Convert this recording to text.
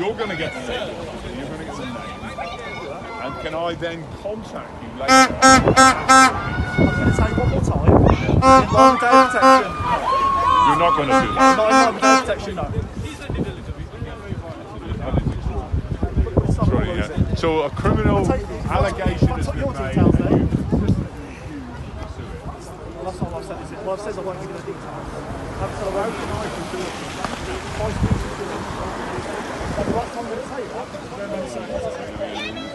you're going to get the name. You're going to get the name. And can I then contact you later? I'm going to say one more time. Involving data protection. You're not going to do that. Not involving data protection, no. Sorry, yeah. So a criminal allegation has been made. Well, that's not what I've said, is it? Well, I've said I won't give you the details. How can I do it? At the right time, I'm going to tell you that.